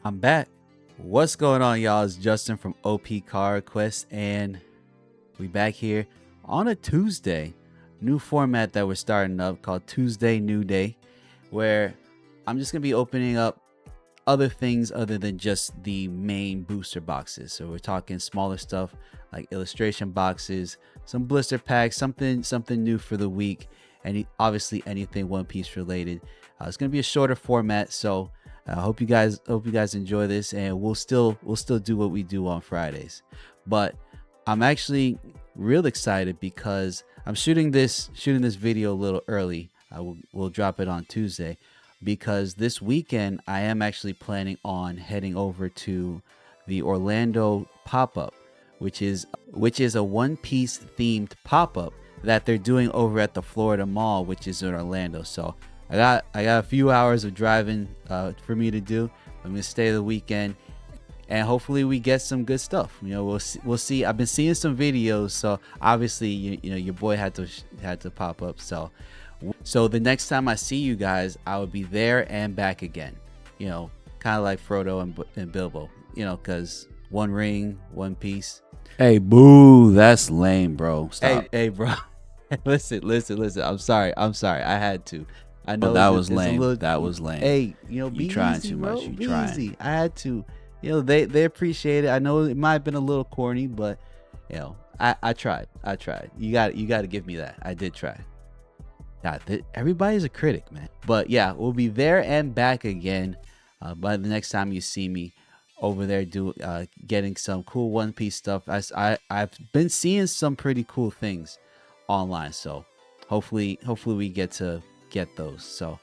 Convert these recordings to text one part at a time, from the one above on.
I'm back. What's going on, y'all? It's Justin from OP Car Quest, and we back here on a Tuesday. New format that we're starting up called Tuesday New Day, where I'm just gonna be opening up other things other than just the main booster boxes. So we're talking smaller stuff like illustration boxes, some blister packs, something new for the week, and obviously anything One Piece related. It's gonna be a shorter format, so I hope you guys enjoy this, and we'll still do what we do on Fridays. But I'm actually real excited because I'm shooting this video a little early. We'll drop it on Tuesday because this weekend I am actually planning on heading over to the Orlando pop-up, which is a One Piece themed pop-up that they're doing over at the Florida Mall, which is in Orlando. So I got a few hours of driving for me to do. I'm gonna stay the weekend, and hopefully we get some good stuff. We'll see. I've been seeing some videos, so obviously you know your boy had to pop up. So the next time I see you guys, I will be there and back again. Kind of like Frodo and Bilbo. Because one ring, one piece. Hey, boo, that's lame, bro. Stop. Hey, bro. listen. I'm sorry. I had to. I know that was lame. That was lame. Hey, be trying easy, too bro. much. You be trying. easy. I had to. They appreciate it. I know it might have been a little corny, but I tried. You got to give me that. I did try. God, everybody's a critic, man. But yeah, we'll be there and back again. By the next time you see me over there, getting some cool One Piece stuff. I've been seeing some pretty cool things online, so hopefully we get those. So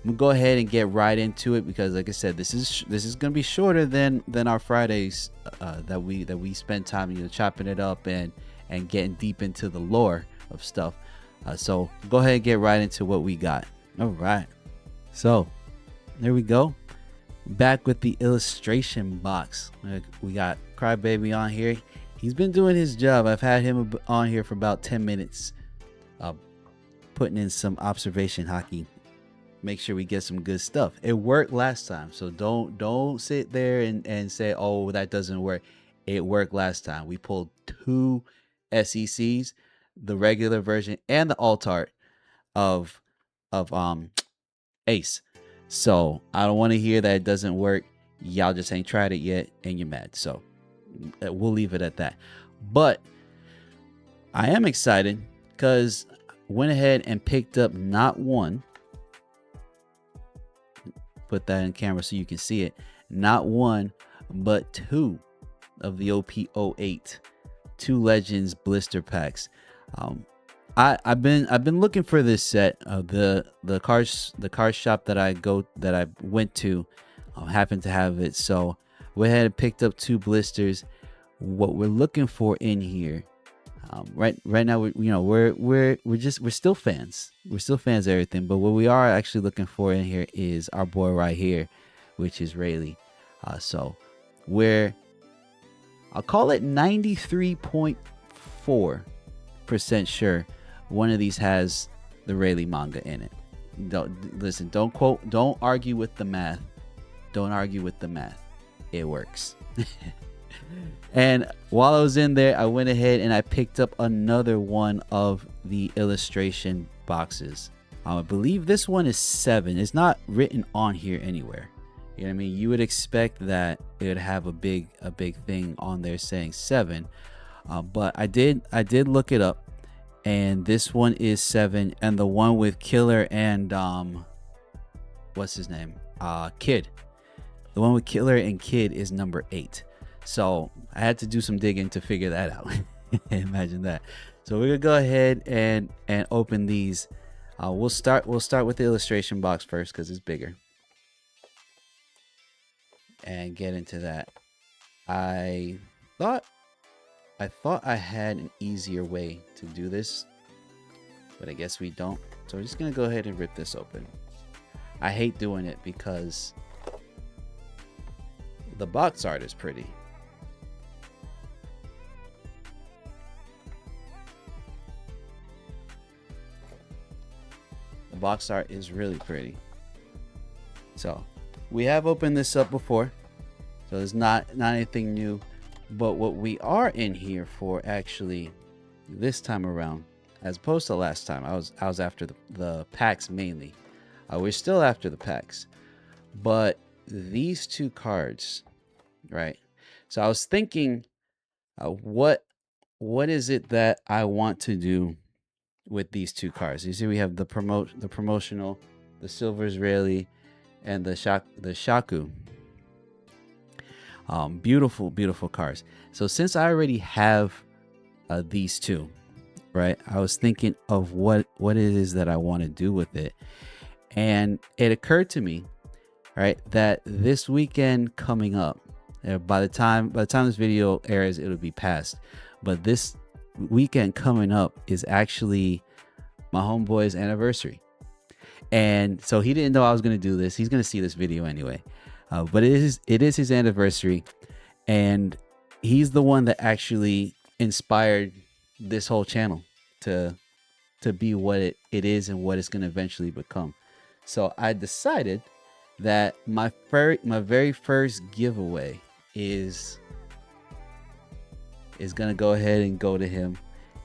we'll go ahead and get right into it because, like I said, this is gonna be shorter than our Fridays that we spend time chopping it up and getting deep into the lore of stuff. So go ahead and get right into what we got. All right, so there we go. Back with the illustration box. We got Crybaby on here. He's been doing his job. I've had him on here for about 10 minutes, putting in some observation hockey. Make sure we get some good stuff. It worked last time, so don't sit there and say, oh, that doesn't work. It worked last time. We pulled 2 SECs, the regular version and the alt art of Ace. So I don't want to hear that it doesn't work. Y'all just ain't tried it yet and you're mad. So we'll leave it at that. But I am excited because went ahead and picked up not one. Put that in camera so you can see it. Not one, but 2 of the OP08 2 Legends blister packs. I've been looking for this set. The car shop that I went to happened to have it, so went ahead and picked up 2 blisters. What we're looking for in here, right now, we're still fans. We're still fans of everything, but what we are actually looking for in here is our boy right here, which is Rayleigh. So I'll call it 93.4% sure one of these has the Rayleigh manga in it. Don't argue with the math. Don't argue with the math. It works. And while I was in there, I went ahead and I picked up another one of the illustration boxes. I believe this one is 7. It's not written on here anywhere. You know what I mean? You would expect that it would have a big thing on there saying 7. But I did look it up, and this one is 7, and the one with Killer and what's his name? Kid. The one with Killer and Kid is number 8. So I had to do some digging to figure that out. Imagine that. So we're gonna go ahead and open these. We'll start with the illustration box first because it's bigger, and get into that. I thought I had an easier way to do this, but I guess we don't. So we're just gonna go ahead and rip this open. I hate doing it because the box art is pretty. The box art is really pretty. So we have opened this up before. So there's not anything new. But what we are in here for actually this time around, as opposed to last time, I was after the packs mainly. We're still after the packs, but these two cards, right? So I was thinking, what is it that I want to do with these two cards? You see, we have the promotional, the Silver Israeli, and the Shaku. Beautiful, beautiful cards. So since I already have these two, right? I was thinking of what it is that I want to do with it, and it occurred to me, right, that this weekend coming up, by the time this video airs, it'll be past. But this weekend coming up is actually my homeboy's anniversary, and so he didn't know I was gonna do this. He's gonna see this video anyway, but it is his anniversary, and he's the one that actually inspired this whole channel to be what it is and what it's gonna eventually become. So I decided that my very first giveaway is gonna go ahead and go to him.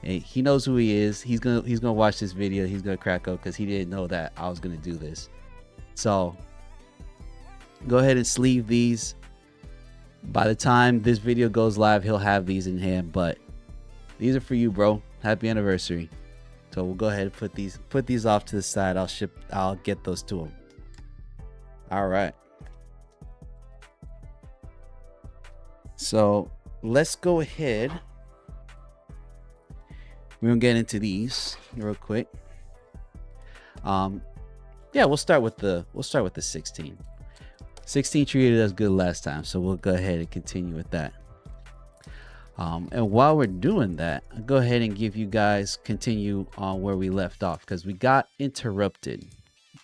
And he knows who he is. He's gonna watch this video. He's gonna crack up because he didn't know that I was gonna do this. So go ahead and sleeve these. By the time this video goes live, he'll have these in hand. But these are for you, bro. Happy anniversary. So we'll go ahead and put these off to the side. I'll get those to him. All right. So let's go ahead. We're gonna get into these real quick. Yeah, we'll start with the 16. 16 treated us good last time, so we'll go ahead and continue with that. And while we're doing that, I'll go ahead and give you guys continue on where we left off, because we got interrupted,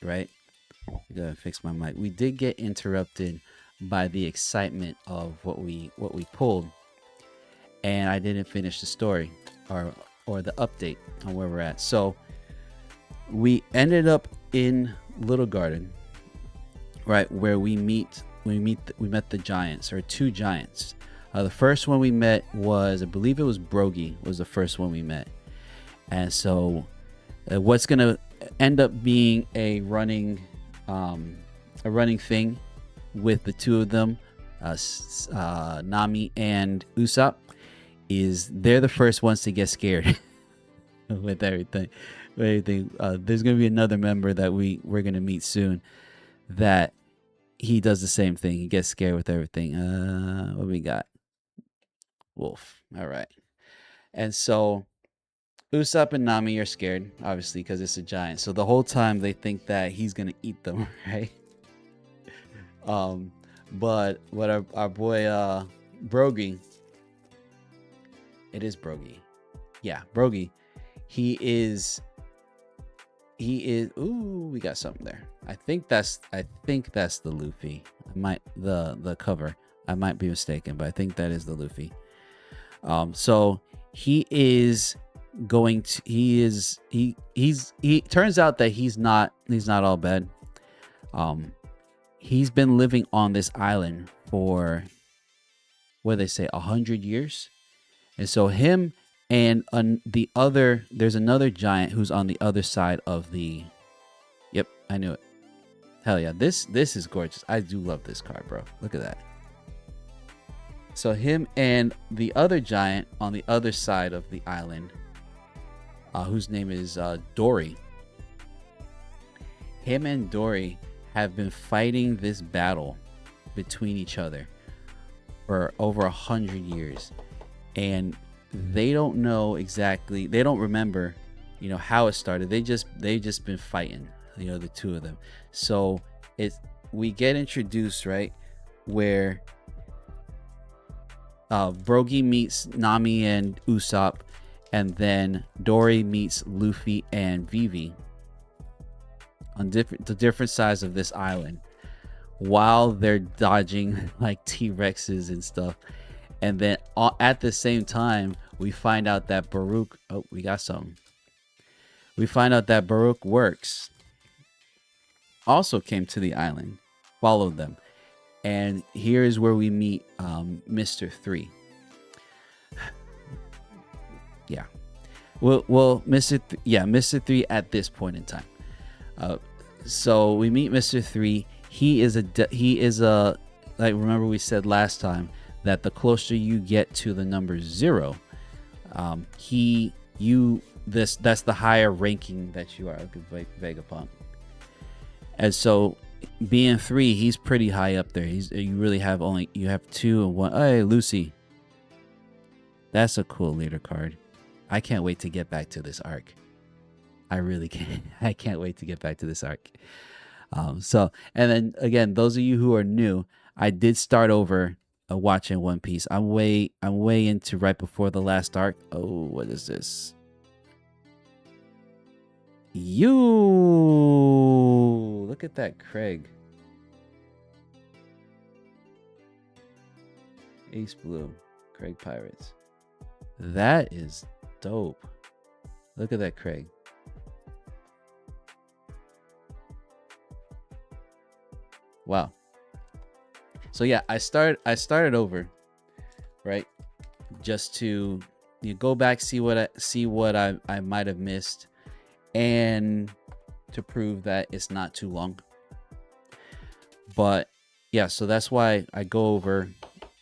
right? I gotta fix my mic. We did get interrupted by the excitement of what we pulled, and I didn't finish the story or the update on where we're at. So we ended up in Little Garden, right, where we met the giants, or two giants. The first one we met was, I believe it was Brogy, was the first one we met. And so what's going to end up being a running thing with the two of them, Nami and Usopp, is they're the first ones to get scared with everything. There's going to be another member that we're going to meet soon that he does the same thing. He gets scared with everything. What we got? Wolf. All right. And so Usopp and Nami are scared, obviously, because it's a giant. So the whole time they think that he's gonna eat them, right? But what our boy Brogy, it is Brogy. Yeah, Brogy. He is. Ooh, we got something there. I think that's the Luffy. The cover. I might be mistaken, but I think that is the Luffy. So he is going to. He turns out that he's not all bad. He's been living on this island for, what do they say, 100 years, and so him and there's another giant who's on the other side of the. Yep, I knew it. Hell yeah, this is gorgeous. I do love this card, bro. Look at that. So him and the other giant on the other side of the island, whose name is Dory. Him and Dory have been fighting this battle between each other for over 100 years, and they don't know exactly. They don't remember, how it started. They've just been fighting, the two of them. So we get introduced, right, where Brogy meets Nami and Usopp, and then Dory meets Luffy and Vivi on the different sides of this island, while they're dodging like T-Rexes and stuff. And then at the same time, we find out that Baruch. Oh, we got something. We find out that Baruch Works also came to the island, followed them, And here is where we meet Mr. 3. Yeah. Well, Mr. 3 at this point in time. So we meet Mr. 3. He is a like, remember we said last time that the closer you get to the number 0, that's the higher ranking that you are, like Vegapunk. And so being 3, he's pretty high up there. You have 2 and 1. Hey, Lucy. That's a cool leader card. I can't wait to get back to this arc. I really can't. I can't wait to get back to this arc. So, and then again, those of you who are new, I did start over watching One Piece. I'm way into right before the last arc. Oh, what is this? Look at that, Craig. Ace Blue, Craig Pirates. That is dope. Look at that, Craig. Wow. So yeah, I started over, right? Just to go back, see what I might have missed, and to prove that it's not too long. But yeah, so that's why I go over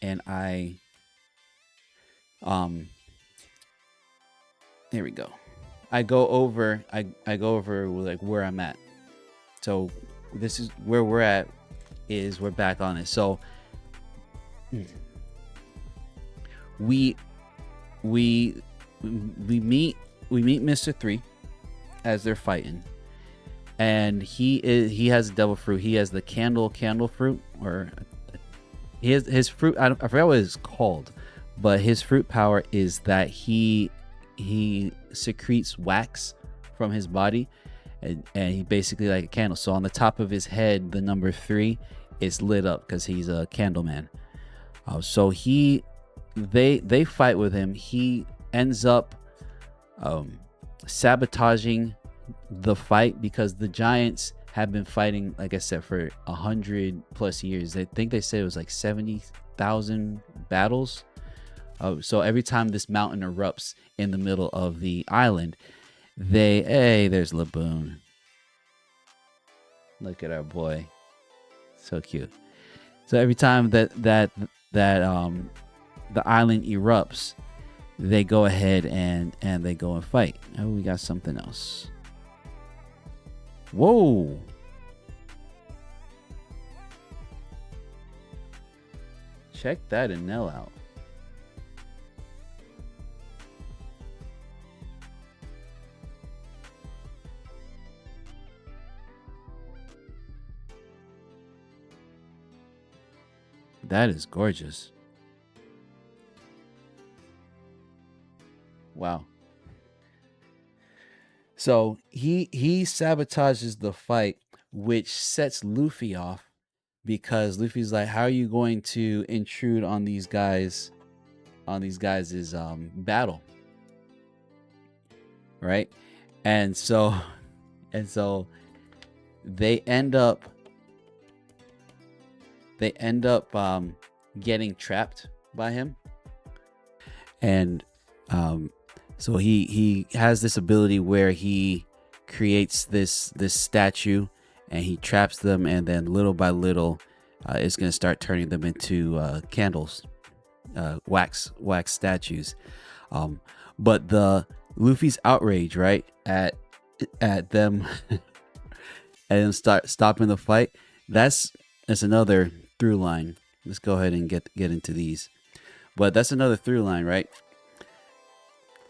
and here we go. I go over like where I'm at. So this is where we're at. We're back on it. So we meet Mr. 3 as they're fighting, and he has a devil fruit. He has the candle fruit, or his fruit. I forgot what it's called, but his fruit power is that he secretes wax from his body, and he basically like a candle. So on the top of his head, the number 3 is lit up because he's a candle man. So they fight with him. He ends up sabotaging the fight because the giants have been fighting, like I said, for 100+ years. I think they said it was like 70,000 battles. So every time this mountain erupts in the middle of the island, there's Laboon. Look at our boy, so cute. So every time that the island erupts, they go ahead and they go and fight. Oh, we got something else. Whoa. Check that Enel out. That is gorgeous. Wow. So he sabotages the fight, which sets Luffy off, because Luffy's like, how are you going to intrude on these guys' battle? Right? And so they end up getting trapped by him. And so he has this ability where he creates this statue, and he traps them, and then little by little is going to start turning them into candles, wax statues. But the Luffy's outrage, right, at them and start stopping the fight, that's another through line. Let's go ahead and get into these. But that's another through line, right?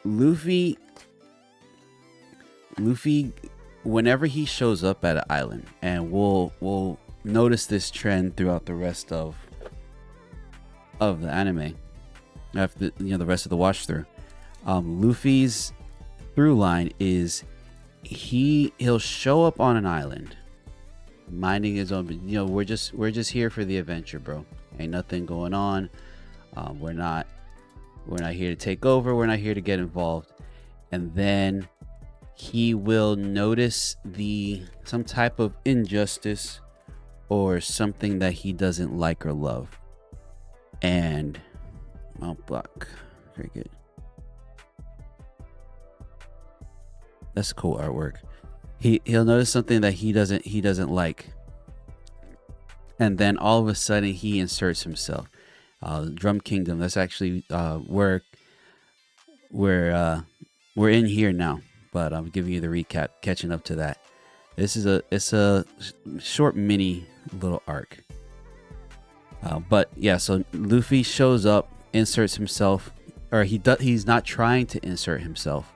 Luffy, whenever he shows up at an island, and we'll notice this trend throughout the rest of the anime, after the rest of the watch through. Luffy's through line is he'll show up on an island, minding his own. We're just here for the adventure, bro. Ain't nothing going on. We're not here to take over. We're not here to get involved. And then he will notice some type of injustice or something that he doesn't like or love. And mount block. Very good. That's cool artwork. He'll notice something that he doesn't like, and then all of a sudden he inserts himself. Drum Kingdom. That's actually where we're in here now. But I'm giving you the recap, catching up to that. It's a short mini little arc. But yeah, so Luffy shows up, inserts himself, or he's not trying to insert himself,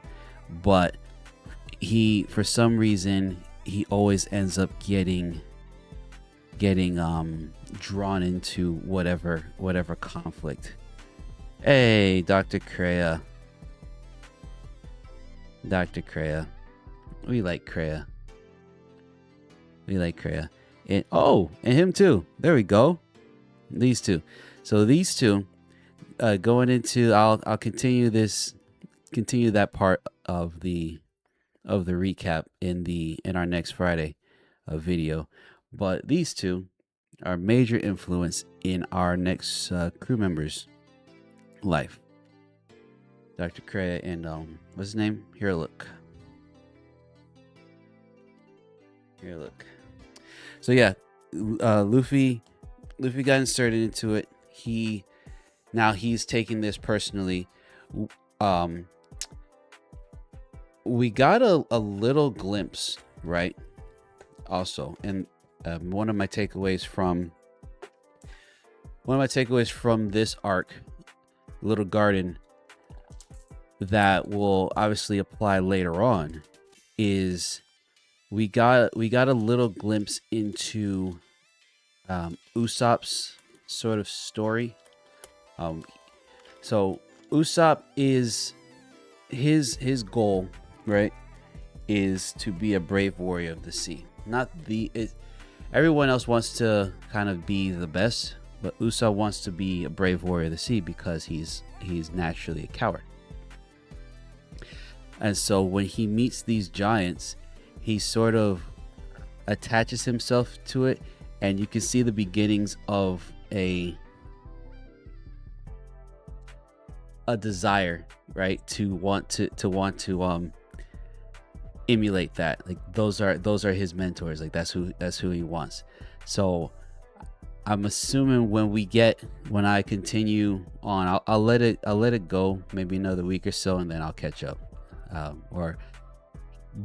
but for some reason he always ends up getting drawn into whatever conflict. Hey, Dr. Kreia. We like Kreia. And him too. There we go. These two. So these two going into I'll continue that part of the recap in our next Friday video. But these two are major influence in our next crew member's life. Dr. Kreia and what's his name? Here look. So yeah, Luffy got inserted into it. He's taking this personally. We got a little glimpse, right? Also, and one of my takeaways from this arc, Little Garden, that will obviously apply later on, is we got a little glimpse into Usopp's sort of story. So Usopp is his goal, right, is to be a brave warrior of the sea. Everyone else wants to kind of be the best, but Usopp wants to be a brave warrior of the sea because he's naturally a coward. And so when he meets these giants, he sort of attaches himself to it, and you can see the beginnings of a desire, right, to want to emulate that. Like those are his mentors. Like that's who he wants. So I'm assuming when I continue on, I'll let it go maybe another week or so, and then I'll catch up or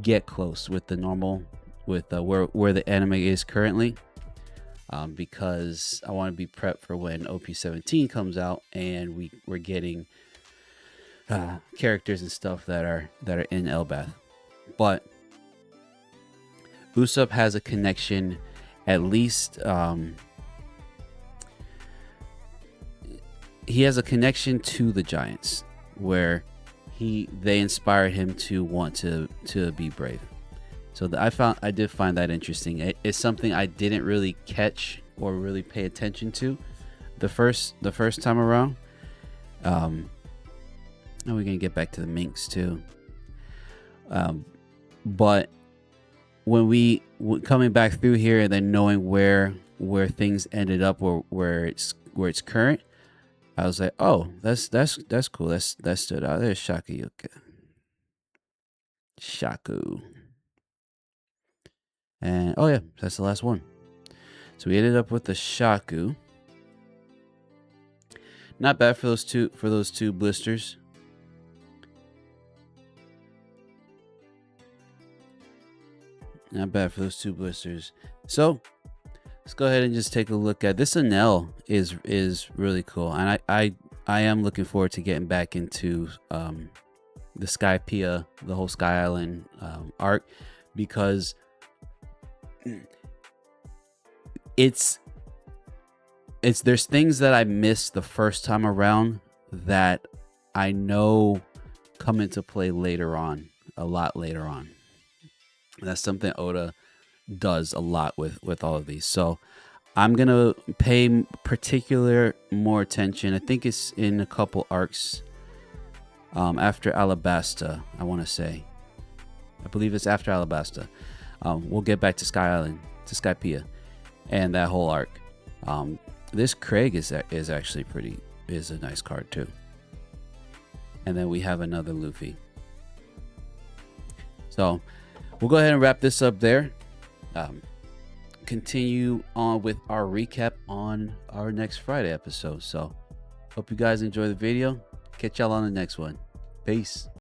get close with the normal with where the anime is currently, because I want to be prepped for when OP17 comes out and we're getting characters and stuff that are in Elbath. But Usopp has a connection, at least he has a connection to the giants, where they inspired him to want to be brave. So I did find that interesting. It's something I didn't really catch or really pay attention to the first time around. And we're gonna get back to the minks too. But when coming back through here and then knowing where things ended up or where it's current, I was like, oh, that's cool. That stood out. There's Shaku. And oh yeah, that's the last one. So we ended up with the Shaku. Not bad for those two blisters. Not bad for those two blisters. So let's go ahead and just take a look at this. Enel is really cool, and I am looking forward to getting back into the Skypiea, the whole Sky Island arc, because there's things that I missed the first time around that I know come into play later on, a lot later on. That's something Oda does a lot with all of these. So I'm gonna pay particular more attention. I think it's in a couple arcs after Alabasta, I want to say. I believe it's after Alabasta. We'll get back to Sky Island, to Skypiea. and that whole arc. This Craig is actually is a nice card too. And then we have another Luffy. So we'll go ahead and wrap this up there. Continue on with our recap on our next Friday episode. So hope you guys enjoy the video. Catch y'all on the next one. Peace.